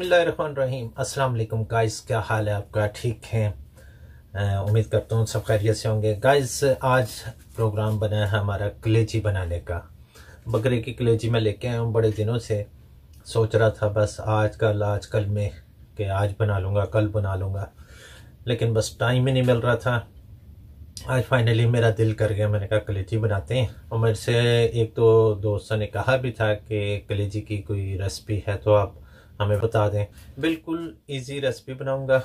बिस्मिल्लाहिर्रहमानिर्रहीम। अस्सलाम वालेकुम गाइस, क्या हाल है आपका? ठीक है, उम्मीद करता हूँ सब खैरियत से होंगे। गाइस आज प्रोग्राम बना है हमारा कलेजी बनाने का। बकरे की कलेजी मैं लेके आया हूँ, बड़े दिनों से सोच रहा था बस आजकल में कि आज बना लूँगा, कल बना लूँगा, लेकिन बस टाइम ही नहीं मिल रहा था। आज फाइनली मेरा दिल कर गया, मैंने कहा कलेजी बनाते हैं। और मेरे से एक दो दोस्तों ने कहा भी था कि कलेजी की कोई रेसिपी है तो आप हमें बता दें। बिल्कुल इजी रेसिपी बनाऊंगा,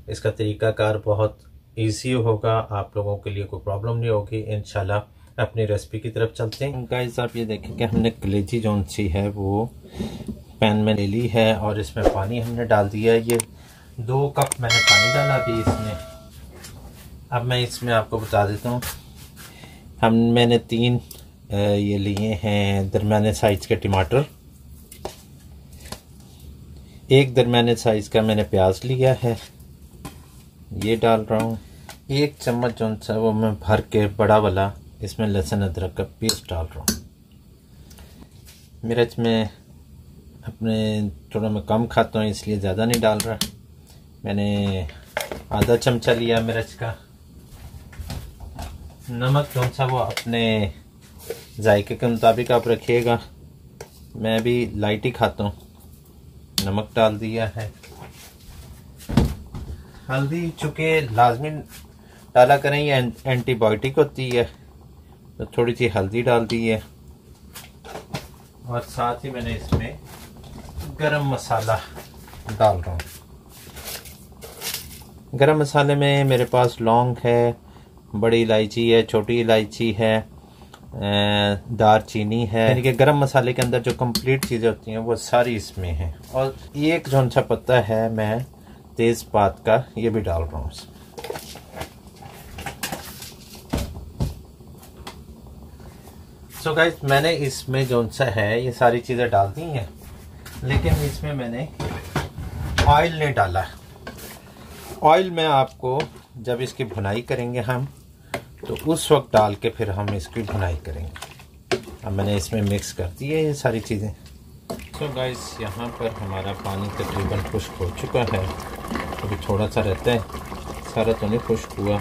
इसका तरीकाकार बहुत इजी होगा, आप लोगों के लिए कोई प्रॉब्लम नहीं होगी। इंशाल्लाह अपनी रेसिपी की तरफ चलते हैं। गाइस आप ये देखें कि हमने कलेजी जौन सी है वो पैन में ले ली है और इसमें पानी हमने डाल दिया है। ये 2 कप मैंने पानी डाला अभी इसमें। अब मैं इसमें आपको बता देता हूँ, मैंने 3 ये लिए हैं दरमियाने साइज के टमाटर, 1 दरमियाने साइज का मैंने प्याज लिया है, ये डाल रहा हूँ। 1 चम्मच जो सा वो मैं भर के बड़ा वाला इसमें लहसुन अदरक का पेस्ट डाल रहा हूँ। मिर्च में अपने थोड़ा मैं कम खाता हूँ इसलिए ज़्यादा नहीं डाल रहा। मैंने आधा चमचा लिया मिर्च का। नमक जो सा वो अपने जायके के मुताबिक आप रखिएगा, मैं भी लाइट ही खाता हूँ। नमक डाल दिया है। हल्दी चूँकि लाजमी डाला करें, ये एंटीबायोटिक होती है, तो थोड़ी सी हल्दी डाल दी है। और साथ ही मैंने इसमें गरम मसाला डाल रहा हूँ। गरम मसाले में मेरे पास लौंग है, बड़ी इलायची है, छोटी इलायची है, दारचीनी है, यानी कि गरम मसाले के अंदर जो कंप्लीट चीज़ें होती हैं वो सारी इसमें हैं। और एक जो सा पत्ता है मैं तेज़पात का, ये भी डाल रहा हूँ। सो गाइस मैंने इसमें जो सा है ये सारी चीज़ें डाल दी हैं, लेकिन इसमें मैंने ऑयल नहीं डाला। ऑयल में आपको जब इसकी भुनाई करेंगे हम तो उस वक्त डाल के फिर हम इसकी भुनाई करेंगे। अब मैंने इसमें मिक्स कर दी है ये सारी चीज़ें। तो गाइस यहाँ पर हमारा पानी तकरीबन खुश्क हो चुका है, अभी थोड़ा सा रहता है, सारा तो नहीं खुश्क हुआ।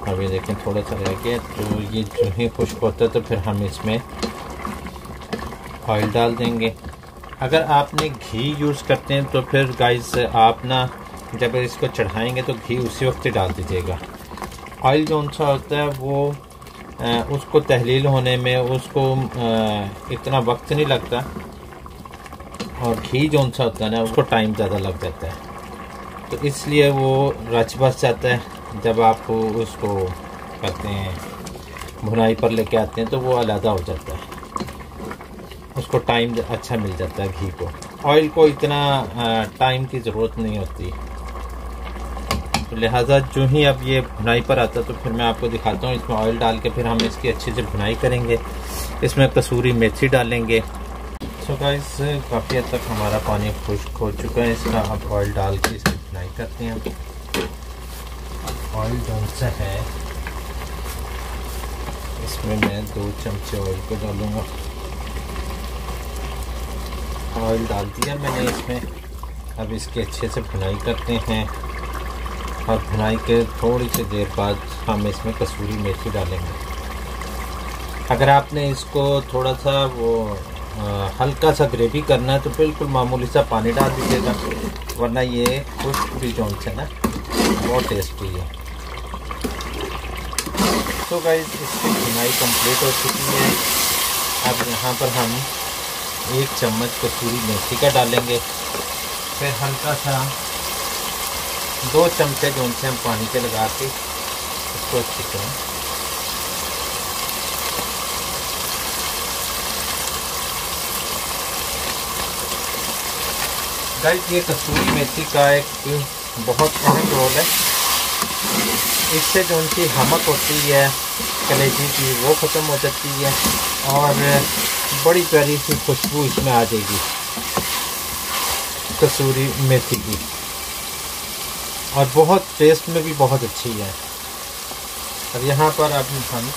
अभी देखें थोड़ा सा रह गया, तो ये जो ही खुश्क होता है तो फिर हम इसमें ऑयल डाल देंगे। अगर आपने घी यूज़ करते हैं तो फिर गाइस आप ना जब इसको चढ़ाएंगे तो घी उसी वक्त ही डाल दीजिएगा। ऑयल जो सा होता है वो उसको तहलील होने में उसको इतना वक्त नहीं लगता, और घी जो सा होता है ना उसको टाइम ज़्यादा लग जाता है, तो इसलिए वो रच बस जाता है। जब आप उसको करते हैं भुनाई पर लेके आते हैं तो वो अलहदा हो जाता है, उसको टाइम अच्छा मिल जाता है। घी को, ऑयल को इतना टाइम की ज़रूरत नहीं होती, तो लिहाजा जो ही अब ये भुनाई पर आता तो फिर मैं आपको दिखाता हूँ। इसमें ऑयल डाल के फिर हम इसकी अच्छे से भुनाई करेंगे। इसमें कसूरी मेथी डालेंगे। सो गाइस काफ़ी हद तक हमारा पानी खुश्क हो चुका है इसका। अब ऑयल डाल के इसकी भुनाई करते हैं। ऑयल जो सा है इसमें मैं 2 चमचे ऑयल को डालूँगा। ऑयल डाल दिया मैंने इसमें। अब इसकी अच्छे से भुनाई करते हैं, और भुनाई के थोड़ी सी देर बाद हम इसमें कसूरी मेथी डालेंगे। अगर आपने इसको थोड़ा सा वो हल्का सा ग्रेवी करना है तो बिल्कुल मामूली सा पानी डाल दीजिएगा, वरना ये खुश्क भी जो है ना बहुत टेस्टी है। तो गाइस इसकी भुनाई कंप्लीट हो चुकी है। अब यहाँ पर हम 1 चम्मच कसूरी मेथी का डालेंगे, फिर हल्का सा 2 चमचे जो से हम पानी के लगा के इसको अच्छी तरह गाइस ये कसूरी मेथी का एक बहुत अहम रोल है। इससे जो उनकी हमक होती है कलेजी की वो ख़त्म हो जाती है, और बड़ी प्यारी सी खुशबू इसमें आ जाएगी कसूरी मेथी की, और बहुत टेस्ट में भी बहुत अच्छी है। अब यहाँ पर अब हम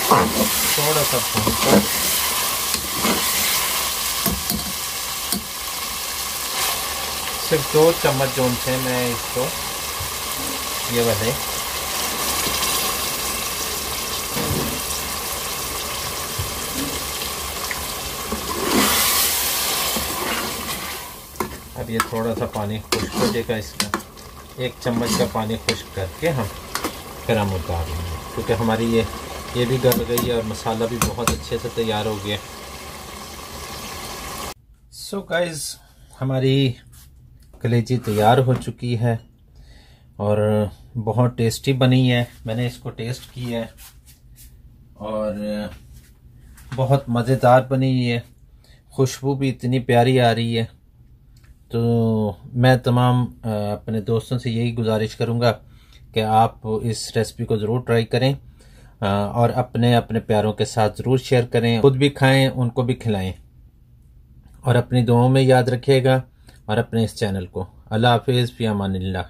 थोड़ा सा भूनकर सिर्फ 2 चम्मच जो थे मैं इसको ये वाले अब ये थोड़ा सा पानी खुश्क हो जाएगा इसका, 1 चम्मच का पानी खुश्क करके हम फिर हम उतार लेंगे, क्योंकि हमारी ये भी गल गई है और मसाला भी बहुत अच्छे से तैयार हो गया। सो गाइस, हमारी कलेजी तैयार हो चुकी है और बहुत टेस्टी बनी है। मैंने इसको टेस्ट किया है और बहुत मज़ेदार बनी है, खुशबू भी इतनी प्यारी आ रही है। तो मैं तमाम अपने दोस्तों से यही गुजारिश करूँगा कि आप इस रेसिपी को ज़रूर ट्राई करें और अपने अपने प्यारों के साथ ज़रूर शेयर करें, खुद भी खाएं, उनको भी खिलाएं और अपनी दुआओं में याद रखिएगा और अपने इस चैनल को। अल्लाह हाफिज़, फ़ी अमानिल्लाह।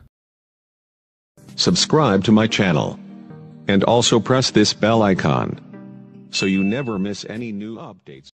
Subscribe to my channel and also press this bell icon so you never miss any new updates.